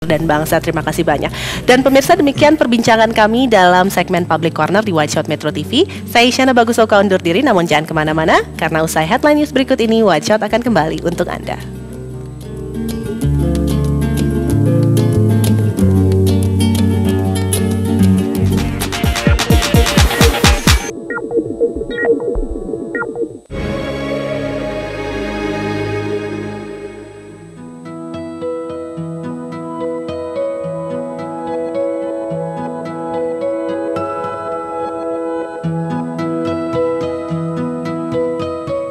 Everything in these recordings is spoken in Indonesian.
dan bangsa. Terima kasih banyak. Dan pemirsa, demikian perbincangan kami dalam segmen Public Corner di Watch Out Metro TV. Saya Isyana Bagusoka undur diri, namun jangan kemana-mana, karena usai headline news berikut ini, Watch Out akan kembali untuk Anda.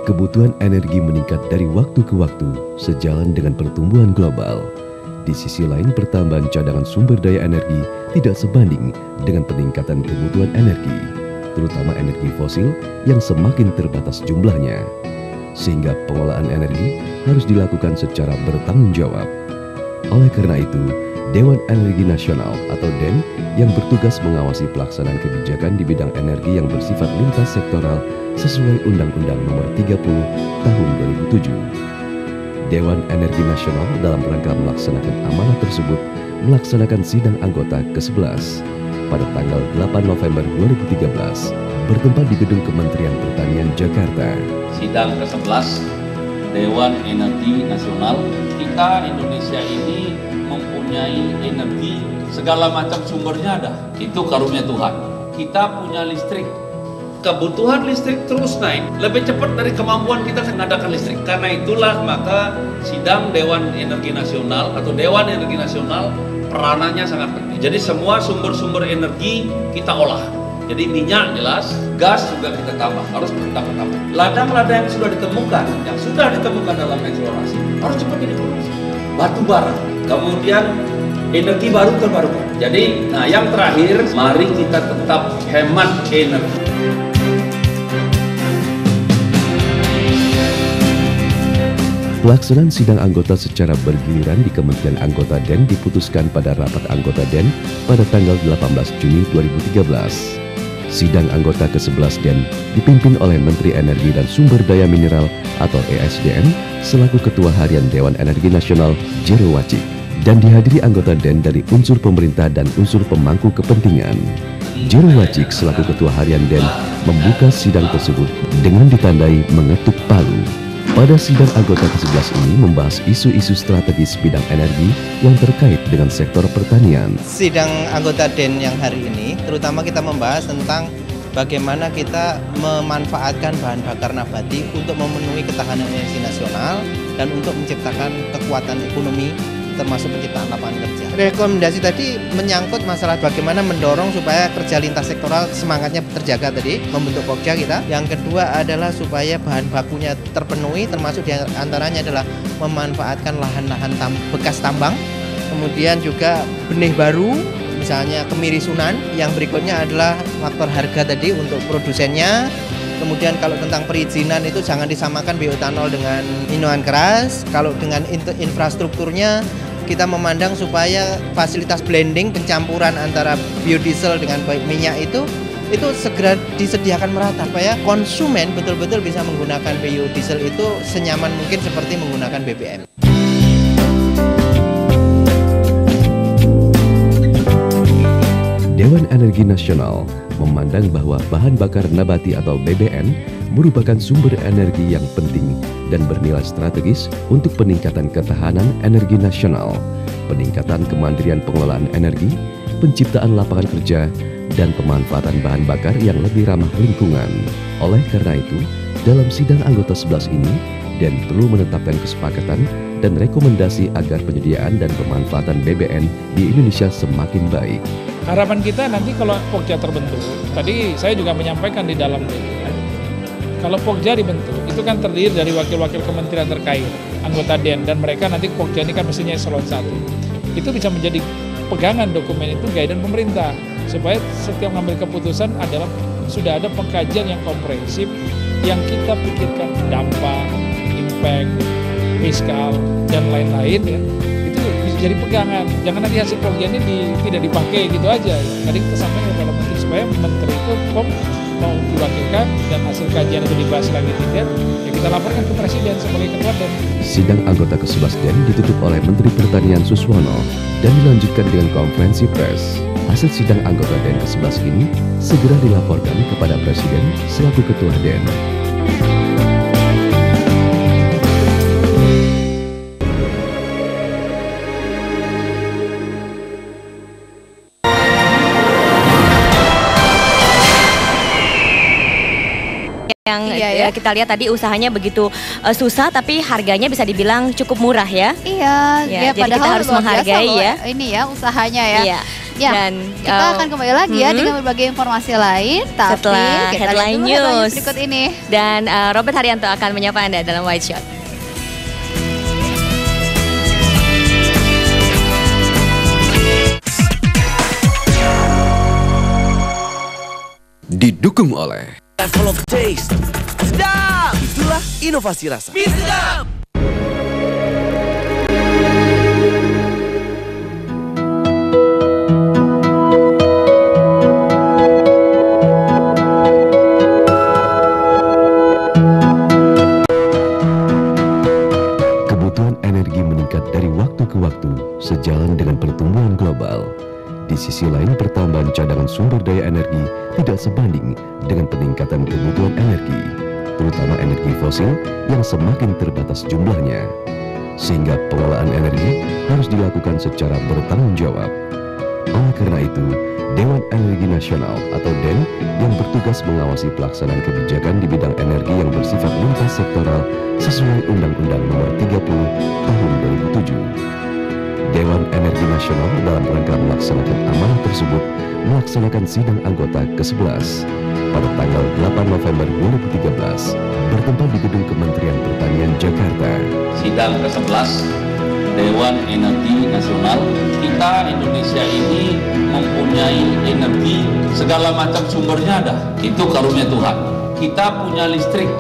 Kebutuhan energi meningkat dari waktu ke waktu sejalan dengan pertumbuhan global. Di sisi lain, pertambahan cadangan sumber daya energi tidak sebanding dengan peningkatan kebutuhan energi, terutama energi fosil yang semakin terbatas jumlahnya. Sehingga pengelolaan energi harus dilakukan secara bertanggung jawab. Oleh karena itu, Dewan Energi Nasional atau DEN yang bertugas mengawasi pelaksanaan kebijakan di bidang energi yang bersifat lintas sektoral sesuai Undang-Undang Nomor 30 Tahun 2007. Dewan Energi Nasional dalam rangka melaksanakan amanah tersebut melaksanakan sidang anggota ke-11 pada tanggal 8 November 2013 bertempat di Gedung Kementerian Pertanian Jakarta. Sidang ke-11 Dewan Energi Nasional. Kita Indonesia ini mempunyai energi, segala macam sumbernya ada. Itu karunia Tuhan. Kita punya listrik. Kebutuhan listrik terus naik, lebih cepat dari kemampuan kita mengadakan listrik. Karena itulah maka sidang Dewan Energi Nasional atau Dewan Energi Nasional peranannya sangat penting. Jadi semua sumber-sumber energi kita olah. Jadi minyak jelas, gas juga kita tambah, harus bertambah-tambah. Ladang-ladang yang sudah ditemukan dalam eksplorasi, harus cepat dieksplorasi. Batu bara, kemudian energi baru terbarukan. Jadi, yang terakhir, mari kita tetap hemat energi. Pelaksanaan sidang anggota secara bergiliran di Kementerian Anggota DEN diputuskan pada rapat anggota DEN pada tanggal 18 Juni 2013. Sidang anggota ke-11 DEN dipimpin oleh Menteri Energi dan Sumber Daya Mineral atau ESDM selaku Ketua Harian Dewan Energi Nasional Jero Wacik dan dihadiri anggota DEN dari unsur pemerintah dan unsur pemangku kepentingan. Jero Wacik selaku Ketua Harian DEN membuka sidang tersebut dengan ditandai mengetuk palu. Pada sidang anggota ke-11 ini membahas isu-isu strategis bidang energi yang terkait dengan sektor pertanian. Sidang anggota DEN yang hari ini terutama kita membahas tentang bagaimana kita memanfaatkan bahan bakar nabati untuk memenuhi ketahanan energi nasional dan untuk menciptakan kekuatan ekonomi termasuk penciptaan lapangan kerja. Rekomendasi tadi menyangkut masalah bagaimana mendorong supaya kerja lintas sektoral semangatnya terjaga tadi, membentuk Pokja kita. Yang kedua adalah supaya bahan bakunya terpenuhi, termasuk diantaranya adalah memanfaatkan lahan-lahan bekas tambang, kemudian juga benih baru, misalnya kemiri Sunan. Yang berikutnya adalah faktor harga tadi untuk produsennya. Kemudian kalau tentang perizinan itu jangan disamakan bioetanol dengan minuman keras. Kalau dengan infrastrukturnya kita memandang supaya fasilitas blending pencampuran antara biodiesel dengan minyak itu segera disediakan merata supaya konsumen betul-betul bisa menggunakan biodiesel itu senyaman mungkin seperti menggunakan BBM. Dewan Energi Nasional memandang bahwa bahan bakar nabati atau BBN merupakan sumber energi yang penting dan bernilai strategis untuk peningkatan ketahanan energi nasional, peningkatan kemandirian pengelolaan energi, penciptaan lapangan kerja, dan pemanfaatan bahan bakar yang lebih ramah lingkungan. Oleh karena itu, dalam sidang anggota 11 ini, DEN perlu menetapkan kesepakatan dan rekomendasi agar penyediaan dan pemanfaatan BBN di Indonesia semakin baik. Harapan kita nanti kalau Pokja terbentuk, tadi saya juga menyampaikan di dalam kalau Pokja dibentuk, itu kan terdiri dari wakil-wakil kementerian terkait, anggota DEN, dan mereka nanti Pokja ini kan mestinya eselon 1. Itu bisa menjadi pegangan dokumen itu guidance pemerintah, supaya setiap mengambil keputusan adalah sudah ada pengkajian yang komprehensif, yang kita pikirkan dampak, impact, fiskal, dan lain-lain ya. Jadi pegangan, jangan nanti hasil Pokja ini tidak dipakai gitu aja. Tadi kita sampaikan kepada menteri supaya menteri itu mau diwakilkan dan hasil kajian itu dibahas lagi di Den, ya kita laporkan ke Presiden sebagai Ketua Den. Sidang anggota ke-11 Den ditutup oleh Menteri Pertanian Suswono dan dilanjutkan dengan konferensi pers. Hasil sidang anggota Den ke-11 ini segera dilaporkan kepada Presiden selaku Ketua Den. Yang kita lihat tadi usahanya begitu susah, tapi harganya bisa dibilang cukup murah ya. Iya, Ya, jadi padahal kita harus luar biasa menghargai loh, ya. Ini ya usahanya ya. Iya. Ya, Dan kita akan kembali lagi ya dengan berbagai informasi lain. Tapi setelah kita headline lihat dulu news berikut ini. Dan Robert Haryanto akan menyapa Anda dalam Wide Shot. Didukung oleh Full of taste. Sedap. Itulah inovasi rasa. Sedap. kebutuhan energi meningkat dari waktu ke waktu sejalan dengan pertumbuhan global. Di sisi lain, pertambahan cadangan sumber daya energi tidak sebanding dengan peningkatan kebutuhan energi, terutama energi fosil yang semakin terbatas jumlahnya. Sehingga pengelolaan energi harus dilakukan secara bertanggung jawab. Oleh karena itu, Dewan Energi Nasional atau DEN yang bertugas mengawasi pelaksanaan kebijakan di bidang energi yang bersifat lintas sektoral sesuai Undang-Undang Nomor 30 Tahun 2007. Dewan Energi Nasional dalam rangka melaksanakan amanah tersebut melaksanakan sidang anggota ke-11 pada tanggal 8 November 2013 bertempat di Gedung Kementerian Pertanian Jakarta. Sidang ke-11 Dewan Energi Nasional. Kita Indonesia ini mempunyai energi, segala macam sumbernya ada. Itu karunia Tuhan. Kita punya listrik.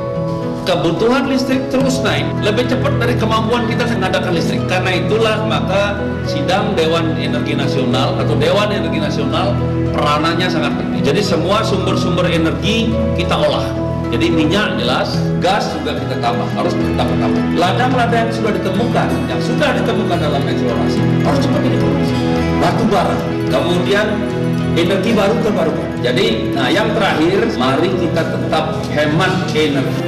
Kebutuhan listrik terus naik, lebih cepat dari kemampuan kita mengadakan listrik. Karena itulah maka sidang Dewan Energi Nasional atau Dewan Energi Nasional peranannya sangat penting. Jadi semua sumber-sumber energi kita olah. Jadi minyak jelas, gas juga kita tambah, harus kita tambah. Ladang-ladang yang sudah ditemukan dalam eksplorasi harus cepat dieksplorasi. Batu bara, kemudian energi baru terbarukan. Jadi, yang terakhir, mari kita tetap hemat energi.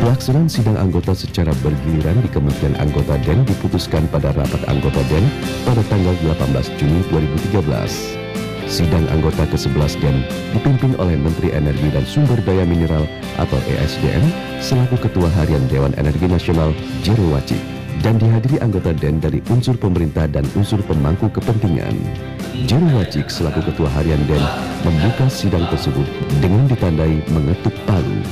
Pelaksanaan sidang anggota secara bergiliran di Kementerian Anggota DEN diputuskan pada rapat anggota DEN pada tanggal 18 Juni 2013. Sidang anggota ke-11 DEN dipimpin oleh Menteri Energi dan Sumber Daya Mineral atau ESDM selaku Ketua Harian Dewan Energi Nasional Jero Wacik dan dihadiri anggota DEN dari unsur pemerintah dan unsur pemangku kepentingan. Jero Wacik selaku Ketua Harian DEN membuka sidang tersebut dengan ditandai mengetuk palu.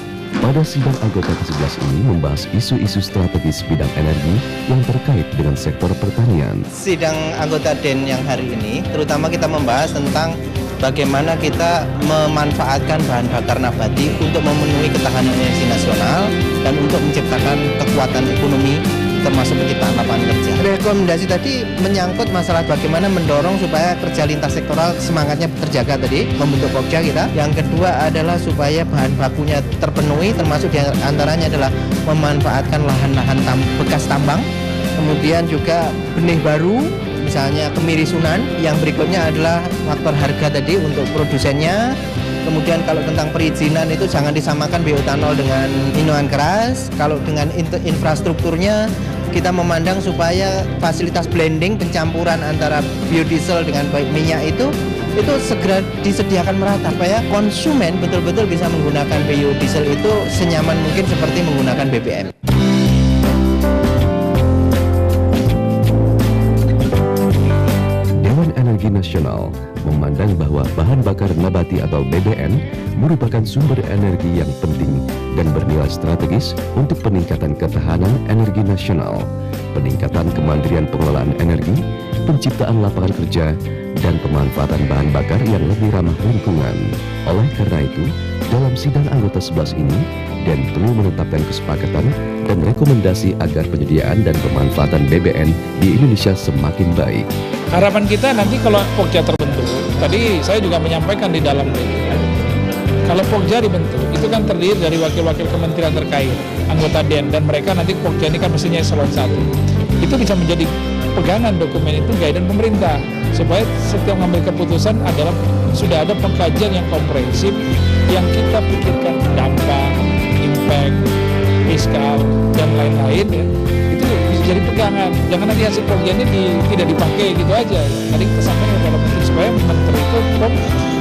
Pada sidang anggota ke-11 ini membahas isu-isu strategis bidang energi yang terkait dengan sektor pertanian. Sidang anggota DEN yang hari ini terutama kita membahas tentang bagaimana kita memanfaatkan bahan bakar nabati untuk memenuhi ketahanan energi nasional dan untuk menciptakan kekuatan ekonomi termasuk penciptaan lapangan kerja. Rekomendasi tadi menyangkut masalah bagaimana mendorong supaya kerja lintas sektoral semangatnya terjaga tadi, membentuk Pokja kita. Yang kedua adalah supaya bahan bakunya terpenuhi, termasuk diantaranya adalah memanfaatkan lahan-lahan bekas tambang. Kemudian juga benih baru, misalnya kemiri Sunan. Yang berikutnya adalah faktor harga tadi untuk produsennya. Kemudian kalau tentang perizinan itu jangan disamakan bioetanol dengan minuman keras. Kalau dengan infrastrukturnya kita memandang supaya fasilitas blending pencampuran antara biodiesel dengan minyak itu segera disediakan merata supaya konsumen betul-betul bisa menggunakan biodiesel itu senyaman mungkin seperti menggunakan BBM. Dewan Energi Nasional memandang bahwa bahan bakar nabati atau BBN merupakan sumber energi yang penting dan bernilai strategis untuk peningkatan ketahanan energi nasional, peningkatan kemandirian pengelolaan energi, penciptaan lapangan kerja, dan pemanfaatan bahan bakar yang lebih ramah lingkungan. Oleh karena itu, dalam sidang anggota 11 ini, DEN perlu menetapkan kesepakatan dan rekomendasi agar penyediaan dan pemanfaatan BBN di Indonesia semakin baik. Harapan kita nanti kalau Pokja terbentuk, tadi saya juga menyampaikan di dalam DPR, kalau Pokja dibentuk, itu kan terdiri dari wakil-wakil kementerian terkait, anggota DEN, dan mereka nanti Pokja ini kan mestinya eselon 1. Itu bisa menjadi pegangan dokumen itu guidance pemerintah, supaya setiap mengambil keputusan adalah sudah ada pengkajian yang komprehensif, yang kita pikirkan dampak, impact, fiskal, dan lain-lain ya. Itu bisa jadi pegangan. Jangan nanti hasil Pokja ini tidak dipakai gitu aja. Tadi kita sampaikan dalam menteri, supaya menteri itu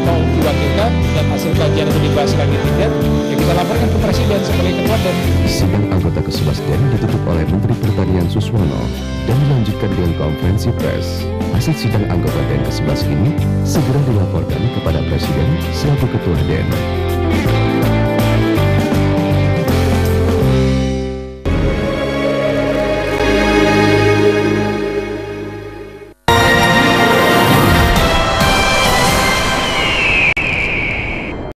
mau diwakilkan dan hasil kajian itu dibahas lagi tidak, ya kita laporkan ke Presiden sebagai ketua DEN. Sidang anggota ke-11 DEN ditutup oleh Menteri Pertanian Suswono dan dilanjutkan dengan konferensi pers. Hasil sidang anggota DEN ke-11 ini segera dilaporkan kepada Presiden selaku ketua DEN.